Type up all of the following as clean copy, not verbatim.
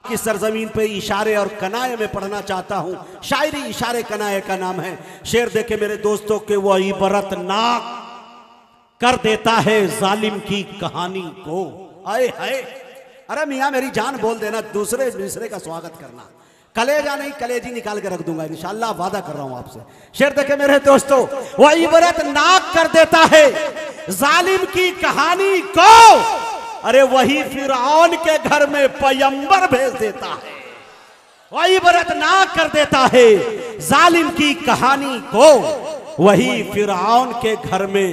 की सरजमीन पे इशारे और कनाए में पढ़ना चाहता हूँ। शायरी इशारे कनाए का नाम है। शेर देखे मेरे दोस्तों के वो इबरतनाक कर देता है जालिम की कहानी को। आए हाय, अरे मियाँ मेरी जान बोल देना, दूसरे का स्वागत करना। कलेजा नहीं कलेजी निकाल के रख दूंगा इंशाअल्लाह, वादा कर रहा हूं आपसे। शेर देखे मेरे दोस्तों, वो इबरतनाक कर देता है जालिम की कहानी को, अरे वही फिरौन के घर में पैगंबर भेज देता है। वो इबरतनाक कर देता है जालिम की कहानी को, वही फिरौन के घर में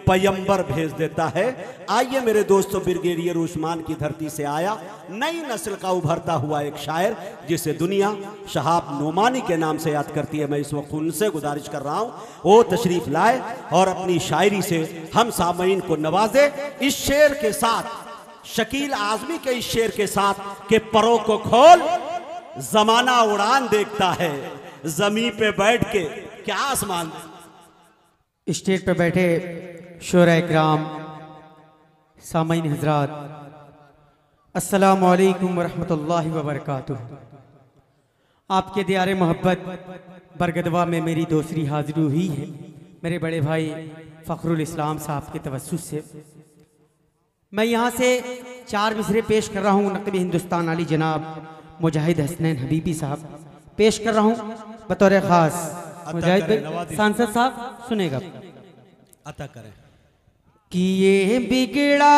पैगंबर भेज देता है। आइए मेरे दोस्तों, ब्रिगेडियर उस्मान की धरती से आया नई नस्ल का उभरता हुआ एक शायर, जिसे दुनिया शहाब नोमानी के नाम से याद करती है। मैं इस वक्त उनसे गुजारिश कर रहा हूं वो तशरीफ लाए और अपनी शायरी से हम सामईन को नवाजे। इस शेर के साथ, शकील आजमी के इस शेर के साथ के परों को खोल, जमाना उड़ान देखता है जमीन पे बैठ के क्या आसमान। स्टेज पे बैठे शोरा इकराम, सामईन हजरात, अस्सलामु अलैकुम वरहमतुल्लाहि वबरकातुहू। आपके दियारे मोहब्बत बरगदवा में मेरी दूसरी हाजिरी हुई है मेरे बड़े भाई फ़खरुल इस्लाम साहब के तवस्सुस से। मैं यहाँ से 4 मिसरे पेश कर रहा हूँ। नक़ब हिंदुस्तान अली जनाब मुजाहिद हसनैन हबीबी साहब पेश कर रहा हूँ बतौर ख़ास। मुजाहिद भाई सांसद साहब सुनेगा। अता करें कि ये बिगड़ा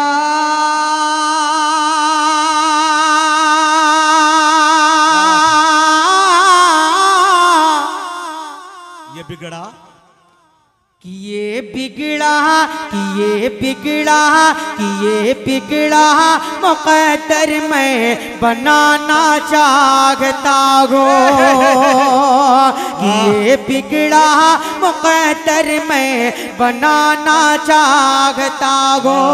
कि ये बिगड़ा कि ये बिगड़ा कि ये बिगड़ा मुक़द्दर मैं बनाना चाहता हूँ। कि ये बिगड़ा मुक़द्दर मैं बनाना चाहता हूँ।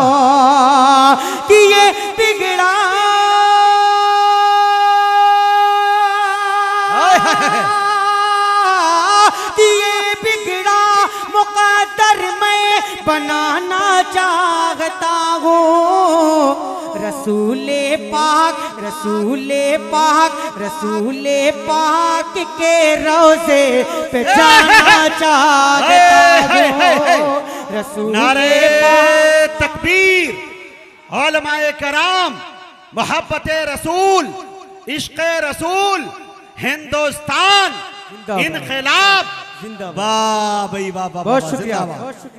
कि ये बिगड़ा मुक़द्दर मैं बनाना चाहता हूँ। रसूले पाक रसूले पाक रसूले पाक के रोज़े पे जाना चाहता हूँ। रसूले पाक तकबीर, उलमाए कराम, मोहब्बत रसूल, इश्क़ रसूल, हिंदुस्तान इनक़िलाब वाह भाई वाह, बहुत शुक्रिया।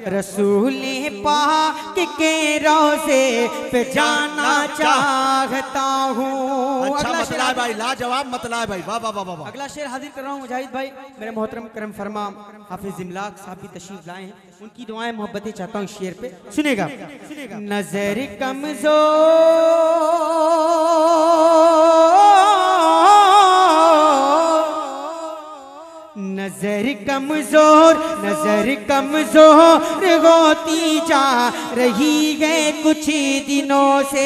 रसूले पाक के रोज़े पे जाना चाहता हूँ। अच्छा मतला भाई, लाजवाब मतला भाई, वाह वाह वाह वाह। अगला शेर हाजिर कर रहा हूँ मुजाहिद भाई। मेरे मोहतरम करम फरमा हाफिज इमलाक साहब भी तशरीफ लाए हैं, उनकी दुआएं मोहब्बतें चाहता हूँ शेर पे। सुनेगा। नजर नजर कमजोर होती जा रही है कुछ दिनों से।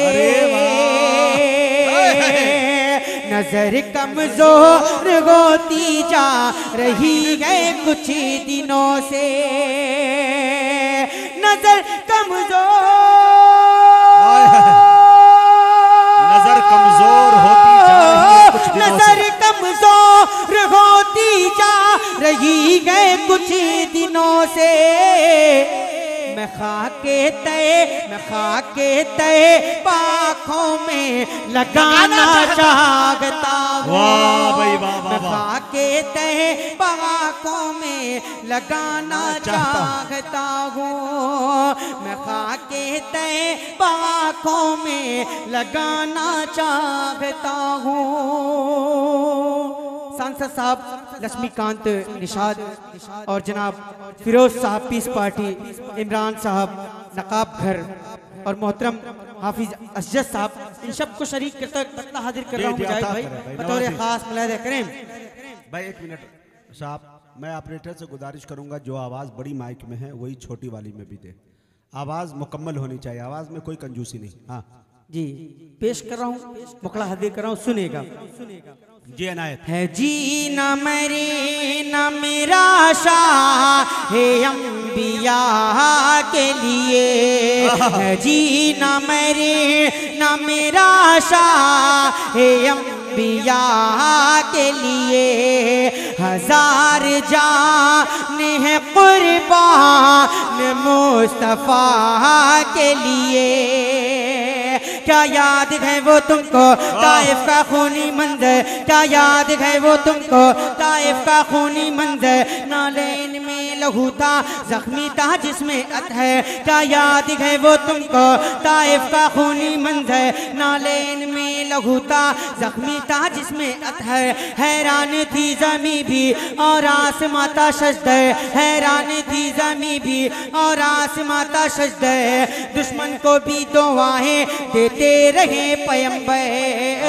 नजर कमजोर होती जा रही है कुछ दिनों से। नजर कमजोर होती जा रही है कुछ दिनों से। नजर कमजोर होती जा रही है कुछ दिनों से। मैं खाके तय पाखों में लगाना चाहता हूँ। मैं खाके तय पाखों में लगाना चाहता हूँ। मैं खाके तय पाखों में लगाना चाहता हूँ। सांसद साहब लक्ष्मीकांत निषाद और जनाब फिरोज साहब पीस पार्टी, इमरान साहब नकाब घर और मोहतरम हाफिज असजद साहब, इन सब को शरीक करता तकला हाजिर कर रहा हूँ मुजाहिद भाई बतौर खास मुलाहिज़ा करें। भाई 1 मिनट साहब, मैं ऑपरेटर से गुजारिश करूंगा जो आवाज़ बड़ी माइक में है वही छोटी वाली में भी दे। आवाज़ मुकम्मल होनी चाहिए, आवाज़ में कोई कंजूसी नहीं। हाँ जी, पेश कर रहा हूँ, मुकला हाजिर कर रहा हूँ, सुनेगा। जी अनायत है जी न मरे न मेरा शाह है अम्बिया के लिए। है जी न मरे न मेरा शाह है अंबिया के लिए हजार जान है कुर्बान मुस्तफा के लिए। क्या याद है वो तुमको ताइफ का खूनी मंजर, क्या याद है वो तुमको ताइफ का खूनी मंजर, नालेन में लहू था जख्मी था जिसमें अत है। क्या याद है वो तुमको ताइफ का खूनी मंजर, नालेन में लहू था जख्मी था जिसमें अत है। हैरान थी ज़मीं भी और आसमां था सजदे, हैरान थी ज़मीं भी और आसमां था सजदे। दुश्मन को भी दुआएं देते रहे पैगंबर,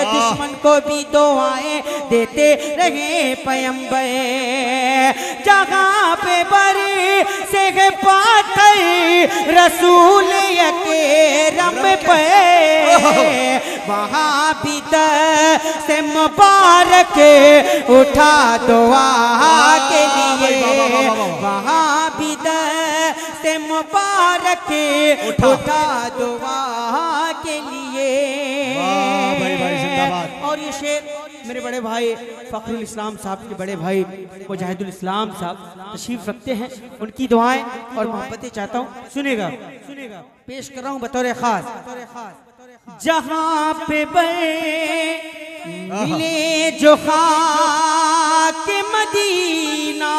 दुश्मन को भी दुआएं देते रहे पैगंबर। जहाँ पे बरे से पाथर रसूल अकरम पे, वहाँ भी से मुबारक उठा दुआ के लिए, वहाँ भी से मुबारक उठा दुआ के लिए। भाई भाई जिंदाबाद। और ये शेर मेरे बड़े भाई फखरुल इस्लाम साहब के बड़े भाई मुजाहिदुल इस्लाम साहब तशरीफ रखते हैं, उनकी दुआएं और मोहब्बतें चाहता हूँ, सुनेगा पेश कर रहा हूँ बतौर खास। जहाँ पे मिले जो खाक मदीना,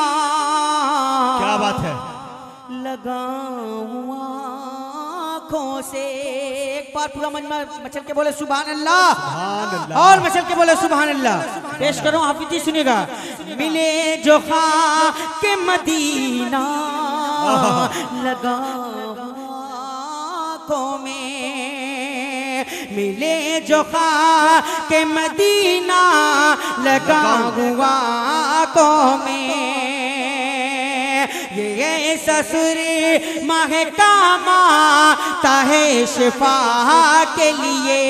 क्या बात है, लगाऊं आँखों से। एक बार पूरा मचल के बोले सुभान अल्लाह, और मचल के बोले सुभान अल्लाह। पेश करो हाफिज जी, सुनिएगा। मिले जो खाक मदीना, लगाऊं आँखों में, मिले जो खाक मदीना, लगाऊं आँखों में। ये ससुर महकामा ताहे शिफा के लिए।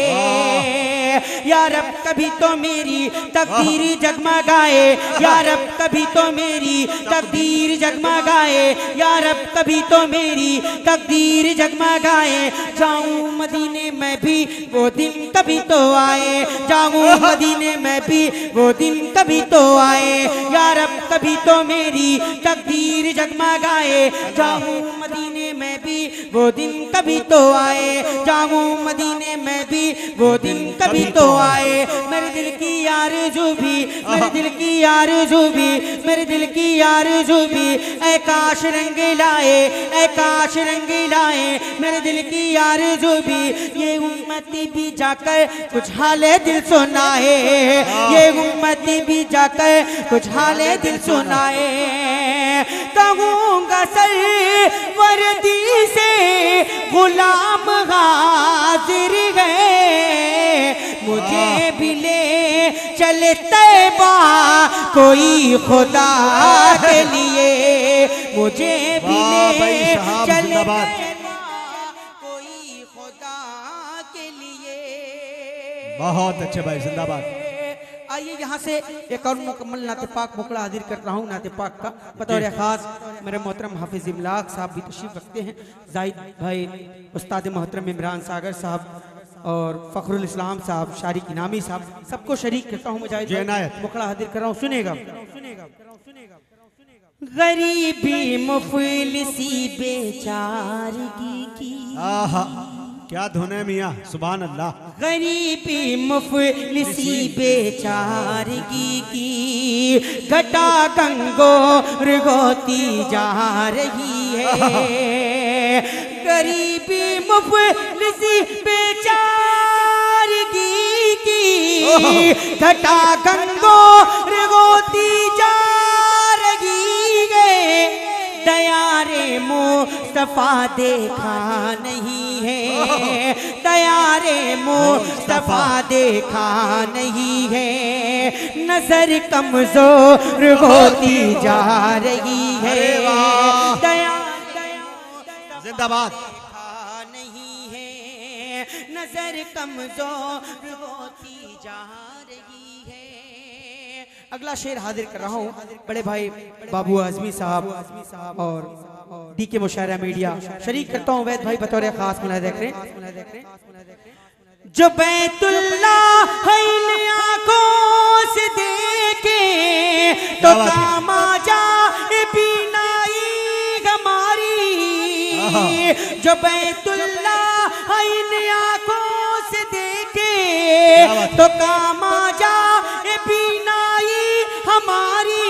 या रब कभी तो मेरी तकदीर जगमगाए, या रब कभी तो मेरी तकदीर जगमगाए, या रब कभी तो मेरी तकदीर जगमगाए। जाऊं मदीने में भी वो दिन कभी तो आए, जाऊं मदीने में भी वो दिन कभी तो आए। या रब कभी तो मेरी तकदीर जगमगाए, जाऊं मदीने में भी वो दिन कभी तो आए, जाऊं मदीने में भी वो दिन कभी तो आए। मेरे दिल की आरज़ू भी, मेरे दिल की आरज़ू भी, मेरे दिल की आरज़ू भी, ऐ काश रंग लाए, ऐ काश रंग लाए। मेरे दिल की आरज़ू भी, ये उम्मती भी जाकर कुछ हाले दिल सुनाए, ये उम्मती भी जाकर कुछ हाले दिल सुनाए। कहूँगा सर वर्दी से गुलाम हाजिर गए, मुझे भी ले चले तैबा कोई खुदा के लिए, मुझे भी ले चले तैबा कोई खुदा के लिए। बहुत अच्छे भाई, जिंदाबाद। आइए यहाँ से एक और मुकम्मल नाते पाक मुकड़ा हाजिर कर रहा हूँ नाते पाक का बतौर खास। मेरे मोहतरम हाफिज इमलाक साहब भी तशरीफ रखते हैं, जाहिद भाई, उस्ताद मोहतरम इमरान सागर साहब और फखरुल इस्लाम साहब, शारिक इनामी साहब, सबको शरीक करता हूँ। मुजाहिद मुकड़ा हाजिर कर रहा हूँ, सुनेगा। गरीबी मुफलिसी बेचारगी की, क्या धुन है मियाँ, सुभान अल्लाह। गरीबी मुफलिसी बेचारगी की, घटा गंगोर गोती जा रही है। गरीबी मुफलिसी बेचारगी की, घटा गंगोर गोती जा रही है। दयारे मुस्तफा देखा नहीं है, दयारे मुस्तफा देखा नहीं है। नजर कमजोर होती जा रही है, दया जिंदाबाद देखा नहीं है। नजर कमजोर होती जा रही है। अगला शेर हाजिर कर रहा हूँ बड़े भाई बाबू आजमी साहब और डी के मुशायरा मीडिया, शरीक करता हूँ वैद भाई बतौर खास। मुलाहिज़ा करें। जो बैतुल्लाह इन आंखों से देखे तो काम आ जाए बीनाई हमारी। जो बैतुल्लाह इन आंखों से देखे तो काम आ जाए बीनाई हमारी।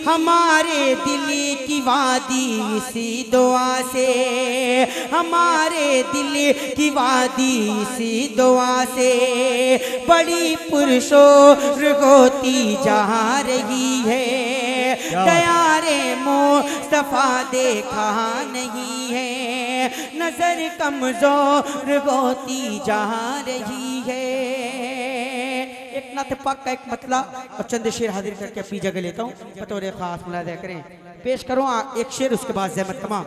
हमारे दिल की वादी इसी दुआ से, हमारे दिल की वादी इसी दुआ से बड़ी पुरशोर होती जा रही है। दयारे मुस्तफा देखा नहीं है, नजर कमजोर होती जा रही है। एक नात पाक का एक मतला और चंद शेर हाजिर करके अपनी जगह लेता हूँ, बतौर खास मुलाहिजा करें। पेश करो एक शेर, उसके बाद ज़हमत तमाम।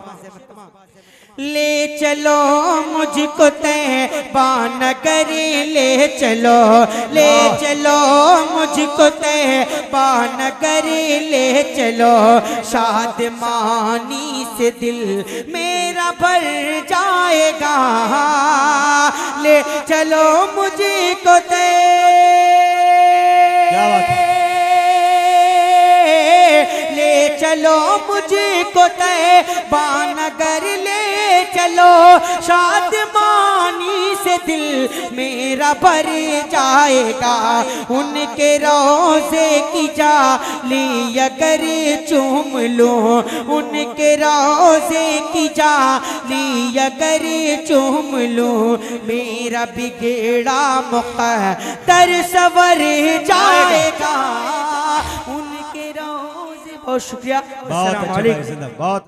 ले चलो मुझको तैबा नगर ले चलो, ले चलो मुझको तैबा नगर ले चलो। शादमानी से दिल मेरा भर जाएगा। ले चलो मुझको ले चलो मुझको तैबा नगर ले चलो। शादमानी से दिल मेरा भर जाएगा। उनके रोज़े की जाली अगर चूम लूं, उनके रोज़े की जाली अगर चूम लूं, मेरा बिगड़ा मुक़द्दर सवर जाएगा। उनके रोज़े। बहुत शुक्रिया। बहुत